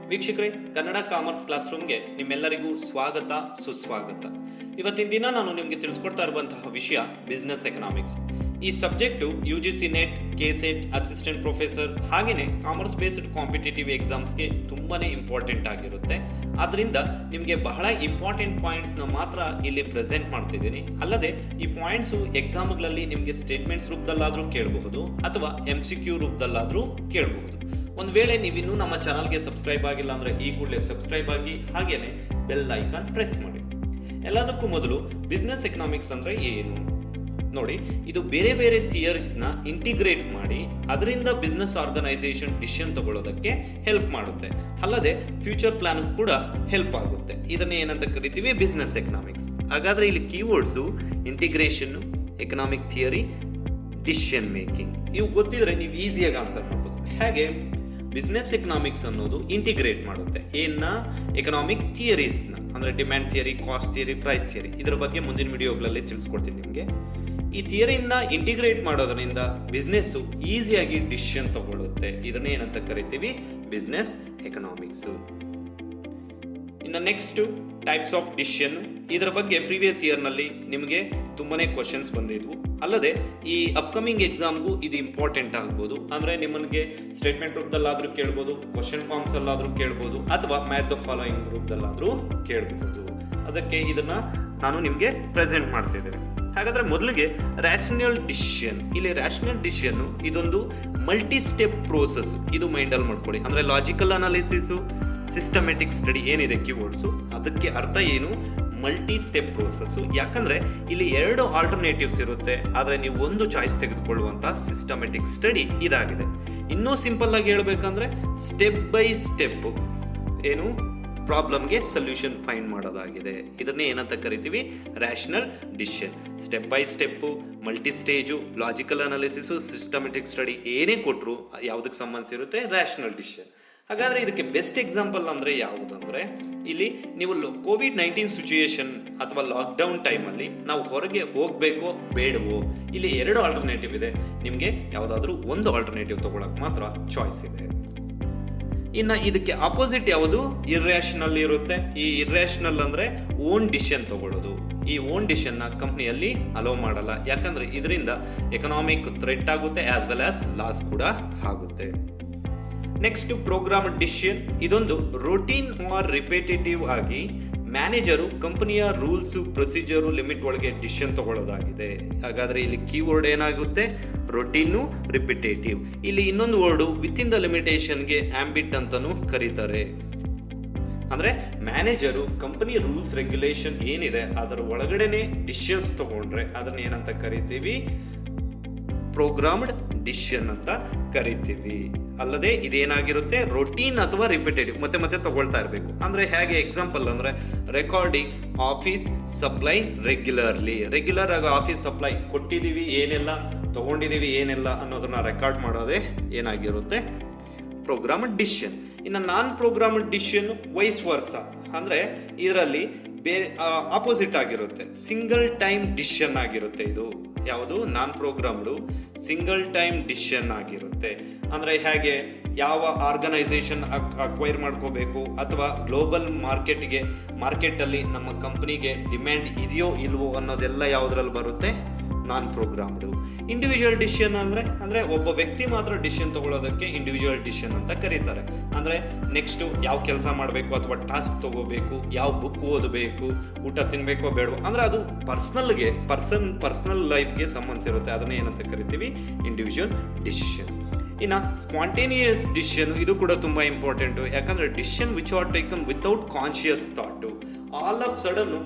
ವೀಕ್ಷಕರೇ, Kannada commerce class ರೂಮ್ಗೆ ನಿಮ್ಮೆಲ್ಲರಿಗೂ ಸ್ವಾಗತ ಸುಸ್ವಾಗತ. ಇವತ್ತಿನ ದಿನ ನಾನು ನಿಮಗೆ ತಿಳಿಸ್ಕೊಡ್ತಾ ಇರುವಂತಹ ವಿಷಯ ಬಿಸ್ನೆಸ್ ಎಕನಾಮಿಕ್ಸ್. ಈ subject UGC net, KCET, assistant professor ಹಾಗೆಯೇ ಕಾಮರ್ಸ್ ಬೇಸ್ಡ್ ಕಾಂಪಿಟೇಟಿವ್ ಎಕ್ಸಾಮ್ಸ್ಗೆ ತುಂಬಾ ಇಂಪಾರ್ಟೆಂಟ್ ಆಗಿರುತ್ತೆ. ಆದ್ದರಿಂದ ನಿಮಗೆ ಬಹಳ ಇಂಪಾರ್ಟೆಂಟ್ ಪಾಯಿಂಟ್ಸ್ನ ಮಾತ್ರ ಇಲ್ಲಿ ಪ್ರೆಸೆಂಟ್ ಮಾಡ್ತಿದ್ದೀನಿ. ಅಲ್ಲದೆ ಈ ಪಾಯಿಂಟ್ಸು ಎಕ್ಸಾಮ್ಗಳಲ್ಲಿ ನಿಮಗೆ ಸ್ಟೇಟ್ಮೆಂಟ್ಸ್ ರೂಪದಲ್ಲಾದರೂ ಕೇಳಬಹುದು ಅಥವಾ MCQ ರೂಪದಲ್ಲಾದರೂ ಕೇಳಬಹುದು. ಒಂದು ವೇಳೆ ನೀವಿನ್ನೂ ನಮ್ಮ ಚಾನಲ್ಗೆ ಸಬ್ಸ್ಕ್ರೈಬ್ ಆಗಿಲ್ಲ ಅಂದರೆ ಈ ಕೂಡಲೇ ಸಬ್ಸ್ಕ್ರೈಬ್ ಆಗಿ ಹಾಗೆಯೇ ಬೆಲ್ ಐಕಾನ್ ಪ್ರೆಸ್ ಮಾಡಿ. ಎಲ್ಲದಕ್ಕೂ ಮೊದಲು ಬಿಸ್ನೆಸ್ ಎಕನಾಮಿಕ್ಸ್ ಅಂದರೆ ಏನು ನೋಡಿ. ಇದು ಬೇರೆ ಬೇರೆ ಥಿಯರೀಸ್ನ ಇಂಟಿಗ್ರೇಟ್ ಮಾಡಿ ಅದರಿಂದ ಬಿಸ್ನೆಸ್ ಆರ್ಗನೈಸೇಷನ್ ಡಿಸಿಷನ್ ತಗೊಳ್ಳೋದಕ್ಕೆ ಹೆಲ್ಪ್ ಮಾಡುತ್ತೆ. ಅಲ್ಲದೆ ಫ್ಯೂಚರ್ ಪ್ಲಾನ್ ಕೂಡ ಹೆಲ್ಪ್ ಆಗುತ್ತೆ. ಇದನ್ನೇ ಏನಂತ ಕರಿತೀವಿ, ಬಿಸ್ನೆಸ್ ಎಕನಾಮಿಕ್ಸ್. ಹಾಗಾದರೆ ಇಲ್ಲಿ keywords integration, economic theory, decision making. ಇವು ಗೊತ್ತಿದ್ರೆ ನೀವು ಈಸಿಯಾಗಿ ಆನ್ಸರ್ ಮಾಡ್ಬೋದು. ಹೇಗೆ? ಬಿಸ್ನೆಸ್ ಎಕನಾಮಿಕ್ಸ್ ಅನ್ನೋದು ಇಂಟಿಗ್ರೇಟ್ ಮಾಡುತ್ತೆ ಎಕನಾಮಿಕ್ ಥಿಯರೀಸ್ನ, ಅಂದರೆ demand theory, cost theory, price theory. ಇದರ ಬಗ್ಗೆ ಮುಂದಿನ ವಿಡಿಯೋಗಳಲ್ಲಿ ತಿಳಿಸ್ಕೊಡ್ತೀನಿ ನಿಮಗೆ. ಈ ಥಿಯರಿನ ಇಂಟಿಗ್ರೇಟ್ ಮಾಡೋದ್ರಿಂದ ಬಿಸ್ನೆಸ್ಸು ಈಸಿಯಾಗಿ ಡಿಸಿಷನ್ ತಗೊಳ್ಳುತ್ತೆ. ಇದನ್ನೇ ಏನಂತ ಕರಿತೀವಿ, ಬಿಸ್ನೆಸ್ ಎಕನಾಮಿಕ್ಸು. ಇನ್ನು ನೆಕ್ಸ್ಟು ಟೈಪ್ಸ್ ಆಫ್ ಡಿಸಿಷನ್. ಇದರ ಬಗ್ಗೆ ಪ್ರೀವಿಯಸ್ ಇಯರ್ನಲ್ಲಿ ನಿಮಗೆ ತುಂಬಾ ಕ್ವಶನ್ಸ್ ಬಂದಿದ್ವು. ಅಲ್ಲದೆ ಈ ಅಪ್ಕಮಿಂಗ್ ಎಕ್ಸಾಮ್ಗೂ ಇದು ಇಂಪಾರ್ಟೆಂಟ್ ಆಗ್ಬೋದು. ಅಂದರೆ ನಿಮಗೆ ಸ್ಟೇಟ್ಮೆಂಟ್ ರೂಪದಲ್ಲಾದರೂ ಕೇಳ್ಬೋದು, ಕ್ವಶನ್ ಫಾರ್ಮ್ಸ್ ಅಲ್ಲಾದರೂ ಕೇಳ್ಬೋದು, ಅಥವಾ ಮ್ಯಾಥ್ ದ ಫಾಲೋಯಿಂಗ್ ರೂಪದಲ್ಲಾದರೂ ಕೇಳಬಹುದು. ಅದಕ್ಕೆ ಇದನ್ನು ನಾನು ನಿಮಗೆ ಪ್ರೆಸೆಂಟ್ ಮಾಡ್ತಿದ್ದೇನೆ. ಹಾಗಾದರೆ ಮೊದಲಿಗೆ ರ್ಯಾಷನಲ್ ಡಿಸಿಷನ್. ಇಲ್ಲಿ ರ್ಯಾಷನಲ್ ಡಿಸಿಷನ್ನು ಇದೊಂದು ಮಲ್ಟಿ ಸ್ಟೆಪ್ ಪ್ರೋಸೆಸ್. ಇದು ಮೈಂಡಲ್ಲಿ ಮಾಡ್ಕೊಳ್ಳಿ. ಅಂದರೆ ಲಾಜಿಕಲ್ ಅನಾಲಿಸಿಸು, ಸಿಸ್ಟಮೆಟಿಕ್ ಸ್ಟಡಿ ಏನಿದೆ ಕೀವರ್ಡ್ಸು, ಅದಕ್ಕೆ ಅರ್ಥ ಏನು, ಮಲ್ಟಿ ಸ್ಟೆಪ್ ಪ್ರೋಸೆಸ್ಸು. ಯಾಕಂದರೆ ಇಲ್ಲಿ 2 ಆಲ್ಟರ್ನೇಟಿವ್ಸ್ ಇರುತ್ತೆ, ಆದರೆ ನೀವು ಒಂದು ಚಾಯ್ಸ್ ತೆಗೆದುಕೊಳ್ಳುವಂಥ ಸಿಸ್ಟಮೆಟಿಕ್ ಸ್ಟಡಿ ಇದಾಗಿದೆ. ಇನ್ನೂ ಸಿಂಪಲ್ ಆಗಿ ಹೇಳ್ಬೇಕಂದ್ರೆ ಸ್ಟೆಪ್ ಬೈ ಸ್ಟೆಪ್ ಏನು ಪ್ರಾಬ್ಲಮ್ಗೆ ಸೊಲ್ಯೂಷನ್ ಫೈಂಡ್ ಮಾಡೋದಾಗಿದೆ. ಇದನ್ನೇ ಏನಂತ ಕರಿತೀವಿ, rational decision. Step by step, multi stage, logical analysis, systematic study ಏನೇ ಕೊಟ್ಟರು ಯಾವುದಕ್ಕೆ ಸಂಬಂಧಿಸಿರುತ್ತೆ, ರ್ಯಾಷನಲ್ ಡಿಸಿಷನ್. ಹಾಗಾದರೆ ಇದಕ್ಕೆ ಬೆಸ್ಟ್ ಎಕ್ಸಾಂಪಲ್ ಅಂದರೆ ಯಾವುದಂದರೆ, ಇಲ್ಲಿ ನೀವು COVID-19 ಸಿಚುಯೇಷನ್ ಅಥವಾ ಲಾಕ್ಡೌನ್ ಟೈಮಲ್ಲಿ ನಾವು ಹೊರಗೆ ಹೋಗಬೇಕೋ ಬೇಡವೋ, ಇಲ್ಲಿ 2 ಆಲ್ಟರ್ನೇಟಿವ್ ಇದೆ. ನಿಮಗೆ ಯಾವುದಾದ್ರೂ ಒಂದು ಆಲ್ಟರ್ನೇಟಿವ್ ತಗೊಳಕ್ಕೆ ಮಾತ್ರ ಚಾಯ್ಸ್ ಇದೆ. ಇನ್ನು ಇದಕ್ಕೆ ಆಪೋಸಿಟ್ ಯಾವುದು, ಇರ್ರ್ಯಾಷನಲ್ ಇರುತ್ತೆ. ಈ ಇರ್ರ್ಯಾಷನಲ್ ಅಂದರೆ ಓನ್ ಡಿಸಿಷನ್ ತಗೊಳ್ಳೋದು. ಈ ಓನ್ ಡಿಸಿಷನ್ನ ಕಂಪ್ನಿಯಲ್ಲಿ ಅಲೋ ಮಾಡಲ್ಲ. ಯಾಕಂದರೆ ಇದರಿಂದ ಎಕನಾಮಿಕ್ ಥ್ರೆಟ್ ಆಗುತ್ತೆ, ಆಸ್ ವೆಲ್ ಆಸ್ ಲಾಸ್ ಕೂಡ ಆಗುತ್ತೆ. Next program decision. ಇದೊಂದು ರೂಟೀನ್ ಆರ್ ರಿಪಿಟೇಟಿವ್ ಆಗಿ ಮ್ಯಾನೇಜರು ಕಂಪನಿಯ ರೂಲ್ಸು, ಪ್ರೊಸೀಜರು, ಲಿಮಿಟ್ ಒಳಗೆ ಡಿಸಿಷನ್ ತಗೊಳ್ಳೋದಾಗಿದೆ. ಹಾಗಾದರೆ ಇಲ್ಲಿ ಕೀವರ್ಡ್ ಏನಾಗುತ್ತೆ, ರೊಟೀನು, ರಿಪಿಟೇಟಿವ್. ಇಲ್ಲಿ ಇನ್ನೊಂದು ವರ್ಡು ವಿತಿನ್ ದ ಲಿಮಿಟೇಷನ್ಗೆ ಆಂಬಿಟ್ ಅಂತಲೂ ಕರೀತಾರೆ. ಅಂದರೆ ಮ್ಯಾನೇಜರು ಕಂಪನಿ ರೂಲ್ಸ್ ರೆಗ್ಯುಲೇಷನ್ ಏನಿದೆ ಅದರ ಒಳಗಡೆನೆ ಡಿಸಿಷನ್ಸ್ ತಗೊಂಡ್ರೆ ಅದನ್ನ ಏನಂತ ಕರಿತೀವಿ, ಪ್ರೋಗ್ರಾಮ್ಡ್ ಡಿಸಿಷನ್ ಅಂತ ಕರಿತೀವಿ. ಅಲ್ಲದೆ ಇದೇನಾಗಿರುತ್ತೆ, ರೊಟೀನ್ ಅಥವಾ ರಿಪಿಟೇಟಿವ್, ಮತ್ತೆ ಮತ್ತೆ ತಗೊಳ್ತಾ ಇರಬೇಕು. ಅಂದರೆ ಹೇಗೆ ಎಕ್ಸಾಂಪಲ್ ಅಂದರೆ recording office supply regularly. Regular ಆಗಿ ಆಫೀಸ್ ಸಪ್ಲೈ ಕೊಟ್ಟಿದ್ದೀವಿ ಏನೆಲ್ಲ, ತಗೊಂಡಿದ್ದೀವಿ ಏನೆಲ್ಲ ಅನ್ನೋದನ್ನ ರೆಕಾರ್ಡ್ ಮಾಡೋದೇ ಏನಾಗಿರುತ್ತೆ, ಪ್ರೋಗ್ರಾಮ್ಡ್ ಡಿಸಿಷನ್. ಇನ್ನು ನಾನ್ ಪ್ರೋಗ್ರಾಮ್ಡ್ ಡಿಸಿಷನ್ ವೈಸ್ ವರ್ಸ, ಅಂದರೆ ಇದರಲ್ಲಿ ಬೇರೆ ಆಪೋಸಿಟ್ ಆಗಿರುತ್ತೆ, ಸಿಂಗಲ್ ಟೈಮ್ ಡಿಸಿಷನ್ ಆಗಿರುತ್ತೆ. ಇದು ಯಾವುದು, ನಾನ್ ಪ್ರೋಗ್ರಾಮ್ಡು ಸಿಂಗಲ್ ಟೈಮ್ ಡಿಸಿಷನ್ ಆಗಿರುತ್ತೆ. ಅಂದರೆ ಹೇಗೆ, ಯಾವ ಆರ್ಗನೈಸೇಷನ್ ಅಕ್ವೈರ್ ಮಾಡ್ಕೋಬೇಕು ಅಥವಾ ಗ್ಲೋಬಲ್ ಮಾರ್ಕೆಟಲ್ಲಿ ನಮ್ಮ ಕಂಪ್ನಿಗೆ ಡಿಮ್ಯಾಂಡ್ ಇದೆಯೋ ಇಲ್ವೋ ಅನ್ನೋದೆಲ್ಲ ಯಾವುದ್ರಲ್ಲಿ ಬರುತ್ತೆ, ನಾನ್ ಪ್ರೋಗ್ರಾಮ್ಡು. ಇಂಡಿವಿಜುವಲ್ ಡಿಸಿಷನ್ ಅಂದರೆ ಒಬ್ಬ ವ್ಯಕ್ತಿ ಮಾತ್ರ ಡಿಸಿಷನ್ ತಗೊಳ್ಳೋದಕ್ಕೆ ಇಂಡಿವಿಜುವಲ್ ಡಿಸಿಷನ್ ಅಂತ ಕರೀತಾರೆ. ಅಂದರೆ ನೆಕ್ಸ್ಟು ಯಾವ ಕೆಲಸ ಮಾಡಬೇಕು ಅಥವಾ ಟಾಸ್ಕ್ ತಗೋಬೇಕು, ಯಾವ ಬುಕ್ ಓದಬೇಕು, ಊಟ ತಿನ್ನಬೇಕೋ ಬೇಡವೋ, ಅಂದರೆ ಅದು ಪರ್ಸನಲ್ ಲೈಫ್ಗೆ ಸಂಬಂಧಿಸಿರುತ್ತೆ. ಅದನ್ನೇ ಏನಂತ ಕರಿತೀವಿ, ಇಂಡಿವಿಜುವಲ್ ಡಿಸಿಷನ್. ಇನ್ನು ಸ್ಪಾಂಟೇನಿಯಸ್ ಡಿಸಿಷನ್, ಇದು ಕೂಡ ತುಂಬ ಇಂಪಾರ್ಟೆಂಟು. ಯಾಕಂದರೆ decision which are taken without conscious thought. All of sudden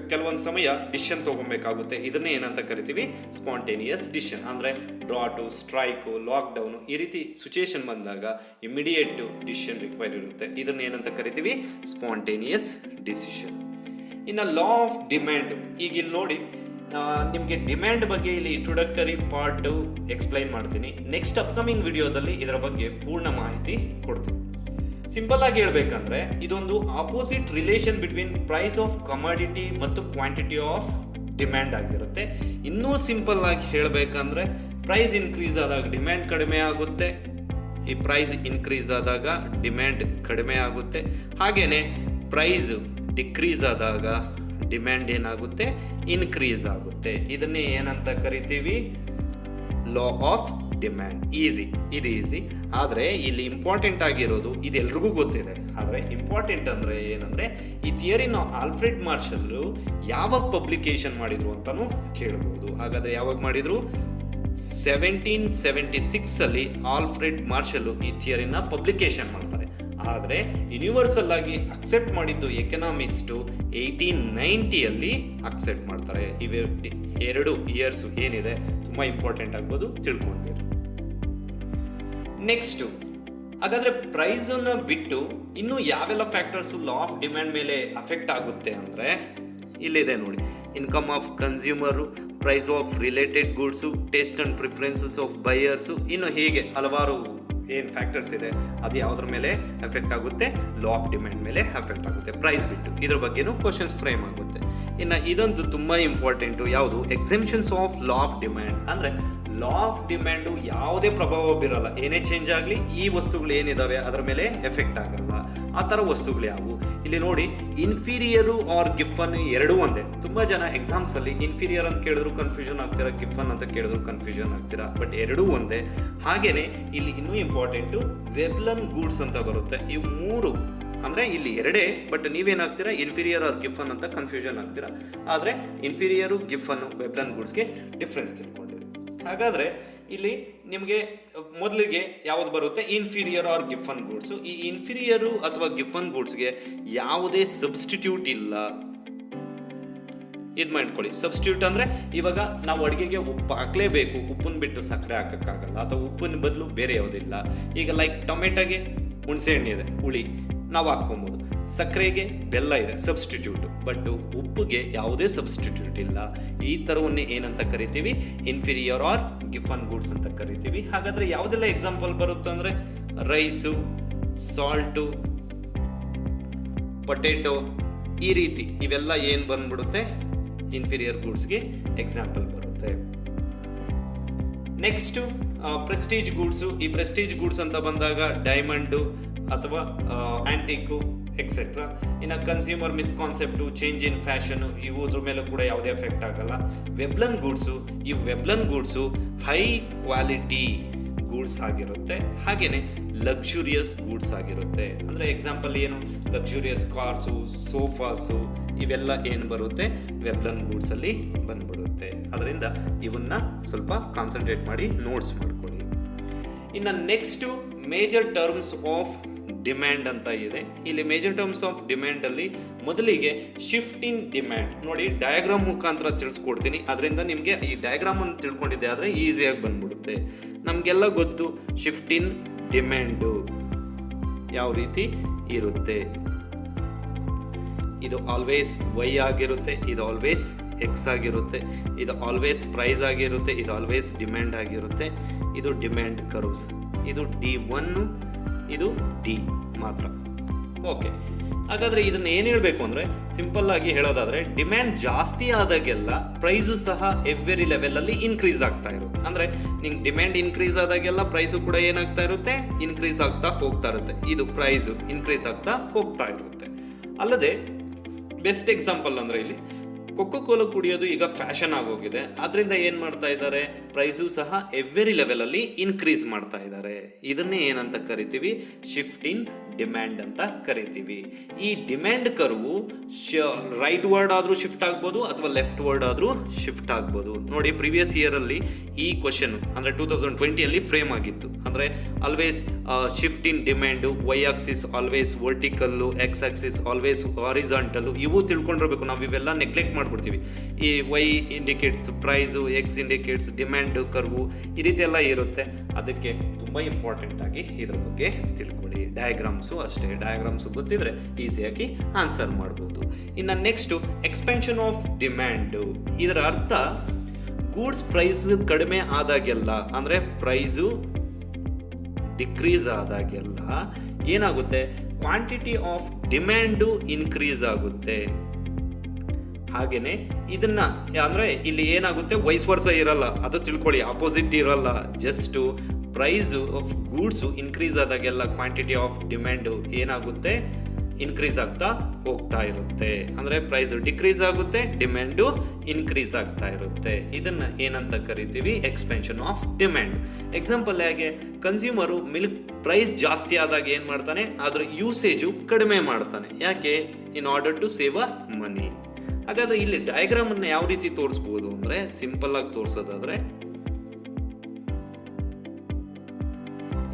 ಕೆಲವೊಂದು ಸಮಯ ಡಿಸಿಷನ್ ತೊಗೊಬೇಕಾಗುತ್ತೆ. ಇದನ್ನೇ ಏನಂತ ಕರಿತೀವಿ, ಸ್ಪಾಂಟೇನಿಯಸ್ ಡಿಸಿಷನ್. ಅಂದರೆ ಡ್ರಾಟು, ಸ್ಟ್ರೈಕು, ಲಾಕ್ಡೌನು ಈ ರೀತಿ ಸಿಚುಯೇಷನ್ ಬಂದಾಗ ಇಮಿಡಿಯೇಟ್ ಡಿಸಿಷನ್ ರಿಕ್ವೈರ್ ಇರುತ್ತೆ. ಇದನ್ನ ಏನಂತ ಕರಿತೀವಿ, ಸ್ಪಾಂಟೇನಿಯಸ್ ಡಿಸಿಷನ್. ಇನ್ನು ಲಾ ಆಫ್ ಡಿಮ್ಯಾಂಡ್. ಈಗ ಇಲ್ಲಿ ನೋಡಿ, ನಿಮಗೆ ಡಿಮ್ಯಾಂಡ್ ಬಗ್ಗೆ ಇಲ್ಲಿ ಇಂಟ್ರೊಡಕ್ಟರಿ ಪಾರ್ಟ್ ಎಕ್ಸ್ಪ್ಲೈನ್ ಮಾಡ್ತೀನಿ. ನೆಕ್ಸ್ಟ್ ಅಪ್ಕಮಿಂಗ್ ವಿಡಿಯೋದಲ್ಲಿ ಇದರ ಬಗ್ಗೆ ಪೂರ್ಣ ಮಾಹಿತಿ ಕೊಡ್ತೀನಿ. ಸಿಂಪಲ್ ಆಗಿ ಹೇಳ್ಬೇಕಂದ್ರೆ ಇದೊಂದು opposite relation between price of commodity ಮತ್ತು ಕ್ವಾಂಟಿಟಿ ಆಫ್ ಡಿಮ್ಯಾಂಡ್ ಆಗಿರುತ್ತೆ. ಇನ್ನೂ ಸಿಂಪಲ್ ಆಗಿ ಹೇಳಬೇಕಂದ್ರೆ ಪ್ರೈಸ್ ಇನ್ಕ್ರೀಸ್ ಆದಾಗ ಡಿಮ್ಯಾಂಡ್ ಕಡಿಮೆ ಆಗುತ್ತೆ, ಈ ಪ್ರೈಸ್ ಇನ್ಕ್ರೀಸ್ ಆದಾಗ ಡಿಮ್ಯಾಂಡ್ ಕಡಿಮೆ ಆಗುತ್ತೆ, ಹಾಗೆಯೇ ಪ್ರೈಸ್ ಡಿಕ್ರೀಸ್ ಆದಾಗ ಡಿಮ್ಯಾಂಡ್ ಏನಾಗುತ್ತೆ, ಇನ್ಕ್ರೀಸ್ ಆಗುತ್ತೆ. ಇದನ್ನೇ ಏನಂತ ಕರಿತೀವಿ, ಲಾ ಆಫ್ ಡಿಮ್ಯಾಂಡ್. ಇದು ಈಸಿ. ಆದರೆ ಇಲ್ಲಿ ಇಂಪಾರ್ಟೆಂಟ್ ಆಗಿರೋದು, ಇದೆಲ್ರಿಗೂ ಗೊತ್ತಿದೆ, ಆದರೆ ಇಂಪಾರ್ಟೆಂಟ್ ಅಂದರೆ ಏನಂದರೆ ಈ ಥಿಯರಿನ ಆಲ್ಫ್ರೆಡ್ ಮಾರ್ಷಲ್ಲು ಯಾವಾಗ ಪಬ್ಲಿಕೇಶನ್ ಮಾಡಿದ್ರು ಅಂತಲೂ ಕೇಳ್ಬೋದು. ಹಾಗಾದರೆ ಯಾವಾಗ ಮಾಡಿದರು? 1776 ಆಲ್ಫ್ರೆಡ್ ಮಾರ್ಷಲ್ಲು ಈ ಥಿಯರಿನ ಪಬ್ಲಿಕೇಶನ್ ಮಾಡ್ತಾರೆ. ಆದರೆ ಯೂನಿವರ್ಸಲ್ ಆಗಿ ಅಕ್ಸೆಪ್ಟ್ ಮಾಡಿದ್ದು ಎಕನಾಮಿಸ್ಟು 1890 ಅಕ್ಸೆಪ್ಟ್ ಮಾಡ್ತಾರೆ. ಇವೆ 2 ಇಯರ್ಸು ಏನಿದೆ ತುಂಬ ಇಂಪಾರ್ಟೆಂಟ್ ಆಗ್ಬೋದು, ತಿಳ್ಕೊಂಡಿರಿ. ನೆಕ್ಸ್ಟು, ಹಾಗಾದರೆ ಪ್ರೈಸನ್ನು ಬಿಟ್ಟು ಇನ್ನೂ ಯಾವೆಲ್ಲ ಫ್ಯಾಕ್ಟರ್ಸು ಲಾ ಆಫ್ ಡಿಮ್ಯಾಂಡ್ ಮೇಲೆ ಅಫೆಕ್ಟ್ ಆಗುತ್ತೆ ಅಂದರೆ ಇಲ್ಲಿದೆ ನೋಡಿ. Income of consumer, price of related goods, taste and preferences of buyers, ಇನ್ನು ಹೀಗೆ ಹಲವಾರು ಏನು ಫ್ಯಾಕ್ಟರ್ಸ್ ಇದೆ ಅದು ಯಾವುದ್ರ ಮೇಲೆ ಎಫೆಕ್ಟ್ ಆಗುತ್ತೆ, ಲಾ ಆಫ್ ಡಿಮ್ಯಾಂಡ್ ಮೇಲೆ ಎಫೆಕ್ಟ್ ಆಗುತ್ತೆ. ಪ್ರೈಸ್ ಬಿಟ್ಟು ಇದ್ರ ಬಗ್ಗೆನೂ ಕ್ವಶನ್ಸ್ ಫ್ರೇಮ್ ಆಗುತ್ತೆ. ಇನ್ನು ಇದೊಂದು ತುಂಬ ಇಂಪಾರ್ಟೆಂಟು, ಯಾವುದು? Exemptions of law of demand. ಅಂದರೆ ಲಾ ಆಫ್ ಡಿಮ್ಯಾಂಡು ಯಾವುದೇ ಪ್ರಭಾವ ಬೀರಲ್ಲ, ಏನೇ ಚೇಂಜ್ ಆಗಲಿ ಈ ವಸ್ತುಗಳು ಏನಿದಾವೆ ಅದರ ಮೇಲೆ ಎಫೆಕ್ಟ್ ಆಗಲ್ಲ. ಆ ಥರ ವಸ್ತುಗಳು ಯಾವುವು? ಇಲ್ಲಿ ನೋಡಿ, ಇನ್ಫೀರಿಯರು ಆರ್ ಗಿಫನ್ ಎರಡೂ ಒಂದೇ. ತುಂಬ ಜನ ಎಕ್ಸಾಮ್ಸಲ್ಲಿ ಇನ್ಫೀರಿಯರ್ ಅಂತ ಕೇಳಿದ್ರು ಕನ್ಫ್ಯೂಷನ್ ಆಗ್ತೀರಾ, ಗಿಫನ್ ಅಂತ ಕೇಳಿದ್ರು ಕನ್ಫ್ಯೂಷನ್ ಆಗ್ತೀರಾ, ಬಟ್ ಎರಡೂ ಒಂದೇ. ಹಾಗೆಯೇ ಇಲ್ಲಿ ಇನ್ನೂ ಇಂಪಾರ್ಟೆಂಟು ವೆಬ್ಲನ್ ಗೂಡ್ಸ್ ಅಂತ ಬರುತ್ತೆ. ಇವು 3 ಅಂದರೆ ಇಲ್ಲಿ ಎರಡೇ, ಬಟ್ ನೀವೇನಾಗ್ತೀರಾ ಇನ್ಫೀರಿಯರ್ ಆರ್ ಗಿಫನ್ ಅಂತ ಕನ್ಫ್ಯೂಷನ್ ಆಗ್ತೀರಾ. ಆದರೆ ಇನ್ಫೀರಿಯರು, ಗಿಫನ್ನು, ವೆಬ್ಲನ್ ಗೂಡ್ಸ್ಗೆ ಡಿಫ್ರೆನ್ಸ್ ತಿಳ್ಕೊಂಡಿರಿ. ಹಾಗಾದರೆ ಇಲ್ಲಿ ನಿಮಗೆ ಮೊದಲಿಗೆ ಯಾವುದು ಬರುತ್ತೆ? Inferior or Giffen goods. ಈ ಇನ್ಫೀರಿಯರು ಅಥವಾ ಗಿಫನ್ ಗೂಡ್ಸ್ಗೆ ಯಾವುದೇ ಸಬ್ಸ್ಟಿಟ್ಯೂಟ್ ಇಲ್ಲ. ಇದು ಮಾಡ್ಕೊಳ್ಳಿ. ಸಬ್ಸ್ಟಿಟ್ಯೂಟ್ ಅಂದರೆ ಇವಾಗ ನಾವು ಅಡುಗೆಗೆ ಉಪ್ಪು ಹಾಕಲೇಬೇಕು, ಉಪ್ಪನ್ನು ಬಿಟ್ಟು ಸಕ್ಕರೆ ಹಾಕೋಕ್ಕಾಗಲ್ಲ, ಅಥವಾ ಉಪ್ಪಿನ ಬದಲು ಬೇರೆ ಯಾವುದಿಲ್ಲ. ಈಗ ಲೈಕ್ ಟೊಮೆಟೊಗೆ ಹುಣಸೆ ಹಣ್ಣು ಇದೆ, ಹುಳಿ, ನಾವು ಹಾಕ್ಕೊಬೋದು. ಸಕ್ಕರೆಗೆ ಬೆಲ್ಲ ಇದೆ, ಸಬ್ಸ್ಟಿಟ್ಯೂಟ್. ಬಟ್ ಉಪ್ಪಿಗೆ ಯಾವುದೇ ಸಬ್ಸ್ಟಿಟ್ಯೂಟ್ ಇಲ್ಲ. ಈ ಥರವನ್ನೇ ಏನಂತ ಕರಿತೀವಿ? ಇನ್ಫೀರಿಯರ್ ಆರ್ ಗಿಫನ್ ಗೂಡ್ಸ್ ಅಂತ ಕರಿತೀವಿ. ಹಾಗಾದರೆ ಯಾವುದೆಲ್ಲ ಎಕ್ಸಾಂಪಲ್ ಬರುತ್ತೆ ಅಂದರೆ ರೈಸು, ಸಾಲ್ಟು, ಪೊಟೆಟೊ, ಈ ರೀತಿ ಇವೆಲ್ಲ ಏನು ಬಂದ್ಬಿಡುತ್ತೆ? ಇನ್ಫೀರಿಯರ್ ಗೂಡ್ಸ್ಗೆ ಎಕ್ಸಾಂಪಲ್ ಬರುತ್ತೆ. Next Prestige goods. ಈ ಪ್ರೆಸ್ಟೀಜ್ ಗೂಡ್ಸ್ ಅಂತ ಬಂದಾಗ ಡೈಮಂಡು ಅಥವಾ ಆ್ಯಂಟಿಕು ಎಕ್ಸೆಟ್ರಾ. ಇನ್ನು ಕನ್ಸ್ಯೂಮರ್ ಮಿಸ್ಕಾನ್ಸೆಪ್ಟು, ಚೇಂಜ್ ಇನ್ ಫ್ಯಾಷನು, ಇವುದ್ರ ಮೇಲೂ ಕೂಡ ಯಾವುದೇ ಎಫೆಕ್ಟ್ ಆಗಲ್ಲ. ವೆಬ್ಲನ್ ಗೂಡ್ಸು, ಈ ವೆಬ್ಲನ್ ಗೂಡ್ಸು ಹೈ ಕ್ವಾಲಿಟಿ ಗೂಡ್ಸ್ ಆಗಿರುತ್ತೆ, ಹಾಗೆಯೇ ಲಕ್ಸುರಿಯಸ್ ಗೂಡ್ಸ್ ಆಗಿರುತ್ತೆ. ಅಂದರೆ ಎಕ್ಸಾಂಪಲ್ ಏನು? ಲಕ್ಸುರಿಯಸ್ ಕಾರ್ಸು, ಸೋಫಾಸು, ಇವೆಲ್ಲ ಏನು ಬರುತ್ತೆ? ವೆಬ್ಲನ್ ಗೂಡ್ಸಲ್ಲಿ ಬಂದ್ಬಿಡುತ್ತೆ. ಅದರಿಂದ ಇವನ್ನ ಸ್ವಲ್ಪ ಕಾನ್ಸಂಟ್ರೇಟ್ ಮಾಡಿ ನೋಟ್ಸ್ ಮಾಡ್ಕೊಳ್ಳಿ. ಇನ್ನು next major terms of demand ಅಂತ ಇದೆ. ಇಲ್ಲಿ ಮೇಜರ್ ಟರ್ಮ್ಸ್ ಆಫ್ ಡಿಮ್ಯಾಂಡಲ್ಲಿ ಮೊದಲಿಗೆ ಶಿಫ್ಟ್ ಇನ್ ಡಿಮ್ಯಾಂಡ್. ನೋಡಿ, ಡಯಾಗ್ರಾಮ್ ಮುಖಾಂತರ ತಿಳಿಸ್ಕೊಡ್ತೀನಿ, ಅದರಿಂದ ನಿಮಗೆ ಈ ಡಯಾಗ್ರಾಮನ್ನು ತಿಳ್ಕೊಂಡಿದ್ದೆ ಆದರೆ ಈಸಿಯಾಗಿ ಬಂದ್ಬಿಡುತ್ತೆ. ನಮಗೆಲ್ಲ ಗೊತ್ತು ಶಿಫ್ಟ್ ಇನ್ ಡಿಮ್ಯಾಂಡು ಯಾವ ರೀತಿ ಇರುತ್ತೆ. ಇದು ಆಲ್ವೇಸ್ ವೈ ಆಗಿರುತ್ತೆ, ಇದು ಆಲ್ವೇಸ್ ಎಕ್ಸ್ ಆಗಿರುತ್ತೆ, ಇದು ಆಲ್ವೇಸ್ ಪ್ರೈಸ್ ಆಗಿರುತ್ತೆ, ಇದು ಆಲ್ವೇಸ್ ಡಿಮ್ಯಾಂಡ್ ಆಗಿರುತ್ತೆ. ಇದು ಡಿಮ್ಯಾಂಡ್ ಕರ್ವ್ಸ್. ಇದು D1, ಇದು ಡಿ ಮಾತ್ರ. ಓಕೆ, ಹಾಗಾದರೆ ಇದನ್ನು ಏನು ಹೇಳಬೇಕು ಅಂದರೆ ಸಿಂಪಲ್ ಆಗಿ ಹೇಳೋದಾದರೆ ಡಿಮ್ಯಾಂಡ್ ಜಾಸ್ತಿ ಆದಾಗೆಲ್ಲ ಪ್ರೈಸು ಸಹ ಎವ್ರಿ ಲೆವೆಲಲ್ಲಿ ಇನ್ಕ್ರೀಸ್ ಆಗ್ತಾ ಇರುತ್ತೆ. ಅಂದರೆ ನಿಂಗೆ ಡಿಮ್ಯಾಂಡ್ ಇನ್ಕ್ರೀಸ್ ಆದಾಗೆಲ್ಲ ಪ್ರೈಸು ಕೂಡ ಏನಾಗ್ತಾ ಇರುತ್ತೆ? ಇನ್ಕ್ರೀಸ್ ಆಗ್ತಾ ಹೋಗ್ತಾ ಇರುತ್ತೆ. ಇದು ಪ್ರೈಸು ಇನ್ಕ್ರೀಸ್ ಆಗ್ತಾ ಹೋಗ್ತಾ ಇರುತ್ತೆ. ಅಲ್ಲದೆ ಬೆಸ್ಟ್ ಎಕ್ಸಾಂಪಲ್ ಅಂದರೆ ಇಲ್ಲಿ ಕೊಕೊ ಕೋಲಾ ಕುಡಿಯೋದು ಈಗ ಫ್ಯಾಷನ್ ಆಗೋಗಿದೆ. ಆದ್ದರಿಂದ ಏನು ಮಾಡ್ತಾ ಇದ್ದಾರೆ? ಪ್ರೈಸು ಸಹ ಎವ್ರಿ ಲೆವೆಲಲ್ಲಿ ಇನ್ಕ್ರೀಸ್ ಮಾಡ್ತಾ ಇದ್ದಾರೆ. ಇದನ್ನೇ ಏನಂತ ಕರಿತೀವಿ? ಶಿಫ್ಟ್ ಇನ್ ಡಿಮ್ಯಾಂಡ್ ಅಂತ ಕರಿತೀವಿ. ಈ ಡಿಮ್ಯಾಂಡ್ ಕರ್ವು ರೈಟ್ ವರ್ಡ್ ಆದರೂ ಶಿಫ್ಟ್ ಆಗ್ಬೋದು ಅಥವಾ ಲೆಫ್ಟ್ ವರ್ಡ್ ಆದರೂ ಶಿಫ್ಟ್ ಆಗ್ಬೋದು. ನೋಡಿ, ಪ್ರೀವಿಯಸ್ ಇಯರಲ್ಲಿ ಈ ಕ್ವಶನ್ ಅಂದರೆ 2020 ಫ್ರೇಮ್ ಆಗಿತ್ತು. ಅಂದರೆ always shift in demand, y axis always vertical, x axis always horizontal. ಇವು ತಿಳ್ಕೊಂಡಿರ್ಬೇಕು. ನಾವು ಇವೆಲ್ಲ ನೆಗ್ಲೆಕ್ಟ್ ಮಾಡ್ಬಿಡ್ತೀವಿ. ಈ y indicates price, x indicates demand curve, ಈ ರೀತಿ ಎಲ್ಲ ಇರುತ್ತೆ. ಅದಕ್ಕೆ ತುಂಬ ಇಂಪಾರ್ಟೆಂಟ್ ಆಗಿ ಇದ್ರ ಬಗ್ಗೆ ತಿಳ್ಕೊಳ್ಳಿ. ಡಯಾಗ್ರಾಮ್ಸು ಅಷ್ಟೇ, ಡಯಾಗ್ರಾಮ್ಸು ಗೊತ್ತಿದ್ರೆ ಈಸಿಯಾಗಿ ಆನ್ಸರ್ ಮಾಡ್ಬೋದು. ಇನ್ನು ನೆಕ್ಸ್ಟು ಎಕ್ಸ್ಪೆನ್ಷನ್ ಆಫ್ ಡಿಮ್ಯಾಂಡು. ಇದರ ಅರ್ಥ ಗೂಡ್ಸ್ ಪ್ರೈಸ್ ಕಡಿಮೆ ಆದಾಗೆಲ್ಲ, ಅಂದರೆ ಪ್ರೈಸು ಡಿಕ್ರೀಸ್ ಆದಾಗೆಲ್ಲ ಏನಾಗುತ್ತೆ? ಕ್ವಾಂಟಿಟಿ ಆಫ್ ಡಿಮ್ಯಾಂಡು ಇನ್ಕ್ರೀಸ್ ಆಗುತ್ತೆ. ಹಾಗೆಯೇ ಇದನ್ನ ಅಂದರೆ ಇಲ್ಲಿ ಏನಾಗುತ್ತೆ? ವೈಸ್ ವರ್ಸ ಇರಲ್ಲ, ಅದು ತಿಳ್ಕೊಳ್ಳಿ. ಆಪೋಸಿಟ್ ಇರಲ್ಲ, just price of goods increase ಆದಾಗೆಲ್ಲ ಕ್ವಾಂಟಿಟಿ ಆಫ್ ಡಿಮ್ಯಾಂಡು ಏನಾಗುತ್ತೆ, ಇನ್ಕ್ರೀಸ್ ಆಗ್ತಾ ಹೋಗ್ತಾ ಇರುತ್ತೆ. ಅಂದರೆ ಪ್ರೈಸ್ ಡಿಕ್ರೀಸ್ ಆಗುತ್ತೆ, ಡಿಮ್ಯಾಂಡು ಇನ್ಕ್ರೀಸ್ ಆಗ್ತಾ ಇರುತ್ತೆ. ಇದನ್ನು ಏನಂತ ಕರಿತೀವಿ, ಎಕ್ಸ್ಪೆನ್ಷನ್ ಆಫ್ ಡಿಮ್ಯಾಂಡ್. ಎಕ್ಸಾಂಪಲ್ ಹೇಗೆ, ಕನ್ಸ್ಯೂಮರು ಮಿಲ್ಕ್ ಪ್ರೈಸ್ ಜಾಸ್ತಿ ಆದಾಗ ಏನು ಮಾಡ್ತಾನೆ, ಅದರ ಯೂಸೇಜು ಕಡಿಮೆ ಮಾಡ್ತಾನೆ. ಯಾಕೆ, in order to save a money. ಹಾಗಾದರೆ ಇಲ್ಲಿ ಡಯಾಗ್ರಾಮನ್ನು ಯಾವ ರೀತಿ ತೋರಿಸ್ಬೋದು ಅಂದರೆ, ಸಿಂಪಲ್ ಆಗಿ ತೋರಿಸೋದಾದರೆ,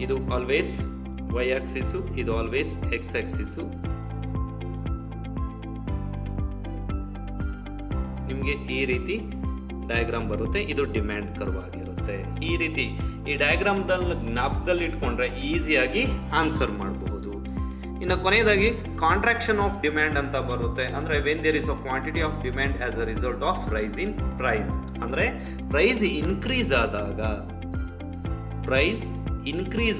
ಇದು ಆಲ್ವೇಸ್ ವೈ ಆಕ್ಸಿಸು, ಇದು ಆಲ್ವೇಸ್ ಎಕ್ಸ್ ಆಕ್ಸಿಸು. ನಿಮಗೆ ಈ ರೀತಿ ಡಯಾಗ್ರಾಮ್ ಬರುತ್ತೆ. ಇದು ಡಿಮ್ಯಾಂಡ್ ಕರ್ವ್ ಆಗಿರುತ್ತೆ. ಈ ರೀತಿ ಈ ಡಯಾಗ್ರಾಮ್ದಲ್ಲಿ ಜ್ಞಾಪಕದಲ್ಲಿ ಇಟ್ಕೊಂಡ್ರೆ ಈಸಿಯಾಗಿ ಆನ್ಸರ್ ಮಾಡಬಹುದು. ಇನ್ನು ಕೊನೆಯದಾಗಿ ಕಾಂಟ್ರಾಕ್ಷನ್ ಆಫ್ ಡಿಮ್ಯಾಂಡ್ ಅಂತ ಬರುತ್ತೆ. ಅಂದರೆ when there is a quantity of demand as a result of rise in price. ಅಂದರೆ ಪ್ರೈಸ್ ಇನ್ಕ್ರೀಸ್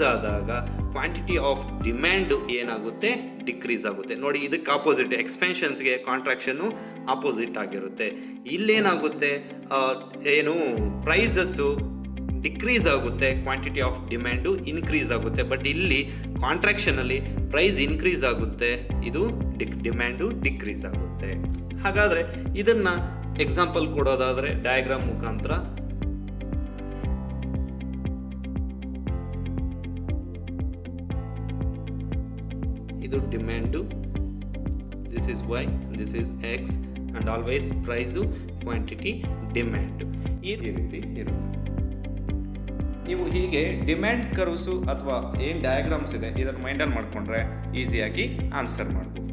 ಆದಾಗ ಕ್ವಾಂಟಿಟಿ ಆಫ್ ಡಿಮ್ಯಾಂಡ್ ಏನಾಗುತ್ತೆ, ಡಿಕ್ರೀಸ್ ಆಗುತ್ತೆ. ನೋಡಿ, ಇದಕ್ಕೆ ಆಪೋಸಿಟ್, ಎಕ್ಸ್ಪೆನ್ಷನ್ಸ್ಗೆ ಕಾಂಟ್ರಾಕ್ಷನ್ನು ಆಪೋಸಿಟ್ ಆಗಿರುತ್ತೆ. ಇಲ್ಲೇನಾಗುತ್ತೆ, ಏನು ಪ್ರೈಸಸ್ಸು ಡಿಕ್ರೀಸ್ ಆಗುತ್ತೆ, ಕ್ವಾಂಟಿಟಿ ಆಫ್ ಡಿಮ್ಯಾಂಡು ಇನ್ಕ್ರೀಸ್ ಆಗುತ್ತೆ. ಬಟ್ ಇಲ್ಲಿ ಕಾಂಟ್ರಾಕ್ಷನಲ್ಲಿ ಪ್ರೈಸ್ ಇನ್ಕ್ರೀಸ್ ಆಗುತ್ತೆ, ಇದು ಡಿಮ್ಯಾಂಡು ಡಿಕ್ರೀಸ್ ಆಗುತ್ತೆ. ಹಾಗಾದರೆ ಇದನ್ನು ಎಕ್ಸಾಂಪಲ್ ಕೊಡೋದಾದರೆ ಡಯಾಗ್ರಾಮ್ ಮುಖಾಂತರ, ಇದು demand, this is why, this is X, and always price, quantity, demand ಈ ರೀತಿ ಇರುತ್ತೆ. ನೀವು ಹೀಗೆ ಡಿಮ್ಯಾಂಡ್ ಕರ್ವ್ಸು ಅಥವಾ ಏನು ಡಯಾಗ್ರಾಮ್ಸ್ ಇದೆ ಇದನ್ನು ಮೈಂಡಲ್ಲಿ ಮಾಡಿಕೊಂಡ್ರೆ ಈಸಿಯಾಗಿ ಆನ್ಸರ್ ಮಾಡ್ಬೋದು.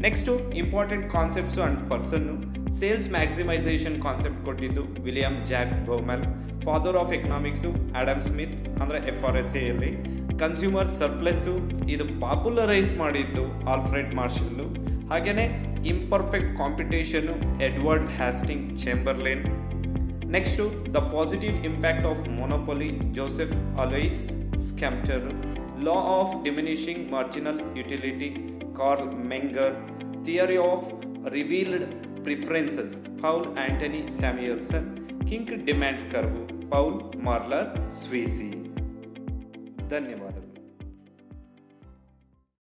Next important concepts and person. Sales maximisation concept ಕೊಟ್ಟಿದ್ದು William Jack Baumol. Father of economics Adam Smith, ಅಂದರೆ FRSAಯಲ್ಲಿ. ಕನ್ಸ್ಯೂಮರ್ ಸರ್ಪ್ಲೆಸ್ಸು, ಇದು ಪಾಪ್ಯುಲರೈಸ್ ಮಾಡಿದ್ದು ಆಲ್ಫ್ರೆಡ್ ಮಾರ್ಷಲ್ಲು. ಹಾಗೆಯೇ imperfect competition Edward Hasting Chamberlin. Next the positive impact of monopoly, Joseph Alois Schumpeter. Law of diminishing marginal utility, Carl Menger. Theory of revealed preferences, Paul Anthony Samuelson. Kink demand curve, Paul Marlor Sweezy. ಧನ್ಯವಾದಗಳು.